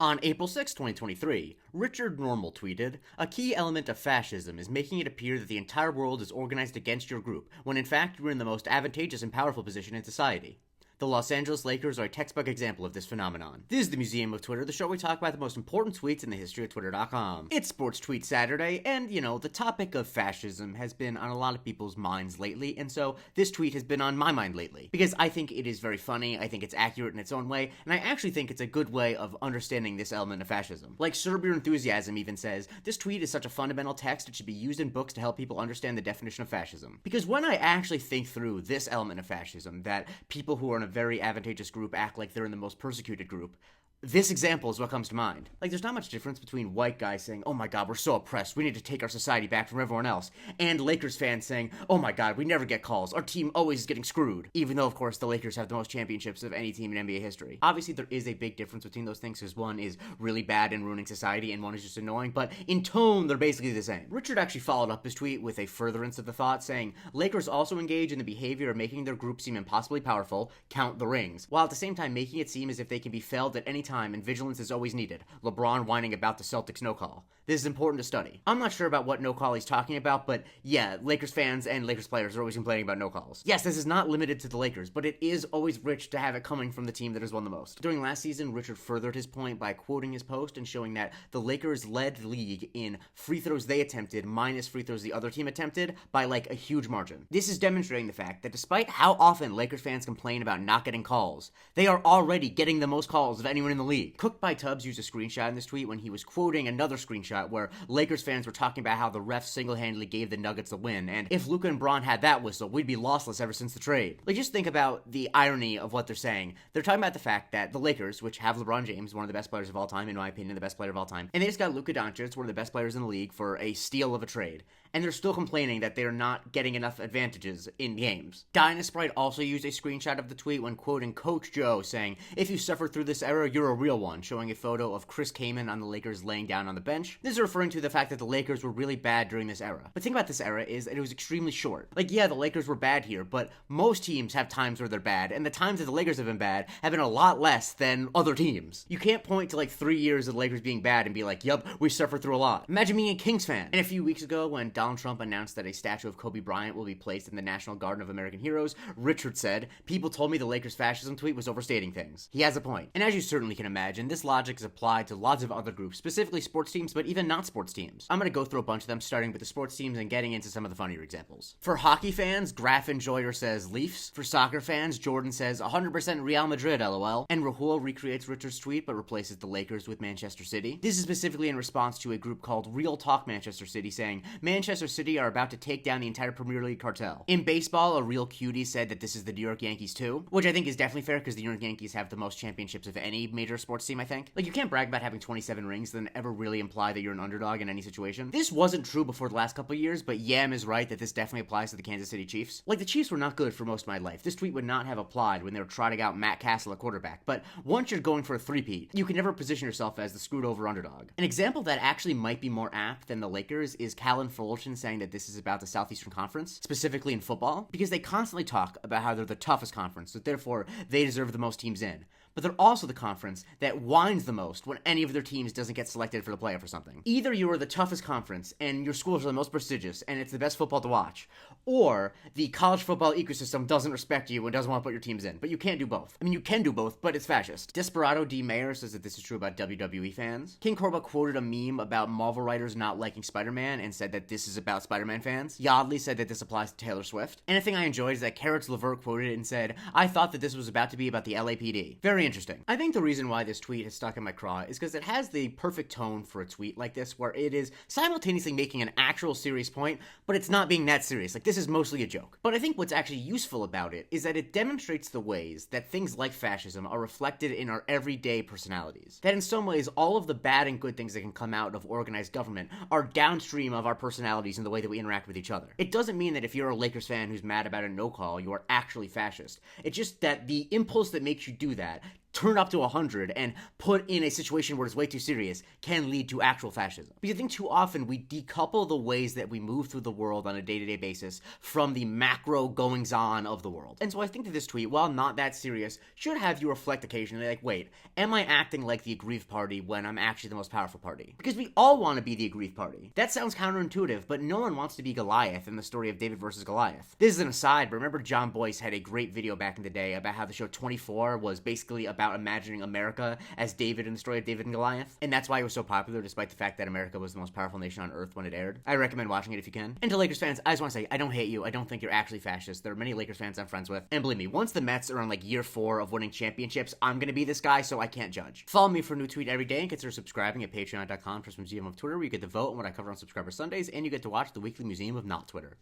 On April 6, 2023, Richard Normal tweeted, "A key element of fascism is making it appear that the entire world is organized against your group, when in fact you are in the most advantageous and powerful position in society." The Los Angeles Lakers are a textbook example of this phenomenon. This is the Museum of Twitter, the show where we talk about the most important tweets in the history of Twitter.com. It's Sports Tweet Saturday, and the topic of fascism has been on a lot of people's minds lately, and so this tweet has been on my mind lately. Because I think it is very funny, I think it's accurate in its own way, and I actually think it's a good way of understanding this element of fascism. Like Serb Your Enthusiasm even says, "This tweet is such a fundamental text, it should be used in books to help people understand the definition of fascism." Because when I actually think through this element of fascism, that people who are in a very advantageous group act like they're in the most persecuted group, this example is what comes to mind. Like, there's not much difference between white guys saying, "Oh my god, we're so oppressed, we need to take our society back from everyone else," and Lakers fans saying, "Oh my god, we never get calls, our team always is getting screwed." Even though, of course, the Lakers have the most championships of any team in NBA history. Obviously, there is a big difference between those things, because one is really bad and ruining society, and one is just annoying, but in tone, they're basically the same. Richard actually followed up his tweet with a furtherance of the thought, saying, "Lakers also engage in the behavior of making their group seem impossibly powerful, count the rings, while at the same time making it seem as if they can be felled at any time and vigilance is always needed. LeBron whining about the Celtics no call. This is important to study." I'm not sure about what no call he's talking about, but yeah, Lakers fans and Lakers players are always complaining about no calls. Yes, this is not limited to the Lakers, but it is always rich to have it coming from the team that has won the most. During last season, Richard furthered his point by quoting his post and showing that the Lakers led the league in free throws they attempted minus free throws the other team attempted by like a huge margin. This is demonstrating the fact that despite how often Lakers fans complain about not getting calls, they are already getting the most calls of anyone in the league. Cooked by Tubbs used a screenshot in this tweet when he was quoting another screenshot where Lakers fans were talking about how the refs single-handedly gave the Nuggets the win, and if Luka and Bron had that whistle, we'd be lossless ever since the trade. Like, just think about the irony of what they're saying. They're talking about the fact that the Lakers, which have LeBron James, one of the best players of all time, in my opinion, the best player of all time, and they just got Luka Doncic, one of the best players in the league, for a steal of a trade. And they're still complaining that they're not getting enough advantages in games. Dynasprite also used a screenshot of the tweet when quoting Coach Joe, saying, "If you suffered through this era, you're a real one," showing a photo of Chris Kaman on the Lakers laying down on the bench. This is referring to the fact that the Lakers were really bad during this era. But the thing about this era is that it was extremely short. Like, yeah, the Lakers were bad here, but most teams have times where they're bad, and the times that the Lakers have been bad have been a lot less than other teams. You can't point to like 3 years of the Lakers being bad and be like, "Yup, we suffered through a lot." Imagine being a Kings fan. And a few weeks ago, when Donald Trump announced that a statue of Kobe Bryant will be placed in the National Garden of American Heroes, Richard said, "People told me the Lakers fascism tweet was overstating things." He has a point. And as you certainly can imagine, this logic is applied to lots of other groups, specifically sports teams, but even not sports teams. I'm going to go through a bunch of them, starting with the sports teams and getting into some of the funnier examples. For hockey fans, Graf Enjoyer says Leafs. For soccer fans, Jordan says 100% Real Madrid, lol. And Rahul recreates Richard's tweet, but replaces the Lakers with Manchester City. This is specifically in response to a group called Real Talk Manchester City saying, "Manchester City are about to take down the entire Premier League cartel." In baseball, a Real Cutie said that this is the New York Yankees too, which I think is definitely fair because the New York Yankees have the most championships of any major sports team, I think. Like, you can't brag about having 27 rings then ever really imply that you're an underdog in any situation. This wasn't true before the last couple of years, but Yam is right that this definitely applies to the Kansas City Chiefs. Like, the Chiefs were not good for most of my life. This tweet would not have applied when they were trotting out Matt Castle at quarterback, but once you're going for a three-peat, you can never position yourself as the screwed over underdog. An example that actually might be more apt than the Lakers is Callan Fulton saying that this is about the Southeastern Conference, specifically in football, because they constantly talk about how they're the toughest conference, so therefore they deserve the most teams in. But they're also the conference that whines the most when any of their teams doesn't get selected for the playoff or something. Either you are the toughest conference and your schools are the most prestigious and it's the best football to watch, or the college football ecosystem doesn't respect you and doesn't want to put your teams in. But you can't do both. I mean, you can do both, but it's fascist. Desperado D. Mayer says that this is true about WWE fans. King Korba quoted a meme about Marvel writers not liking Spider-Man and said that this is about Spider-Man fans. Yardley said that this applies to Taylor Swift. And a thing I enjoyed is that Carrots Levert quoted it and said, "I thought that this was about to be about the LAPD." Very interesting. I think the reason why this tweet has stuck in my craw is because it has the perfect tone for a tweet like this, where it is simultaneously making an actual serious point, but it's not being that serious. Like, this is mostly a joke. But I think what's actually useful about it is that it demonstrates the ways that things like fascism are reflected in our everyday personalities. That in some ways, all of the bad and good things that can come out of organized government are downstream of our personalities and the way that we interact with each other. It doesn't mean that if you're a Lakers fan who's mad about a no call, you are actually fascist. It's just that the impulse that makes you do that turned up to 100 and put in a situation where it's way too serious can lead to actual fascism. Because I think too often we decouple the ways that we move through the world on a day-to-day basis from the macro goings-on of the world. And so I think that this tweet, while not that serious, should have you reflect occasionally, like, wait, am I acting like the aggrieved party when I'm actually the most powerful party? Because we all want to be the aggrieved party. That sounds counterintuitive, but no one wants to be Goliath in the story of David versus Goliath. This is an aside, but remember John Boyce had a great video back in the day about how the show 24 was basically about imagining America as David in the story of David and Goliath, and that's why it was so popular despite the fact that America was the most powerful nation on earth when it aired. I recommend watching it if you can. And to Lakers fans, I just want to say, I don't hate you. I don't think you're actually fascist. There are many Lakers fans I'm friends with, and believe me, once the Mets are on like year 4 of winning championships, I'm gonna be this guy, so I can't judge. Follow me for a new tweet every day, and consider subscribing at patreon.com/Museum of Twitter, where you get to vote on what I cover on Subscriber Sundays, and you get to watch the weekly Museum of Not Twitter.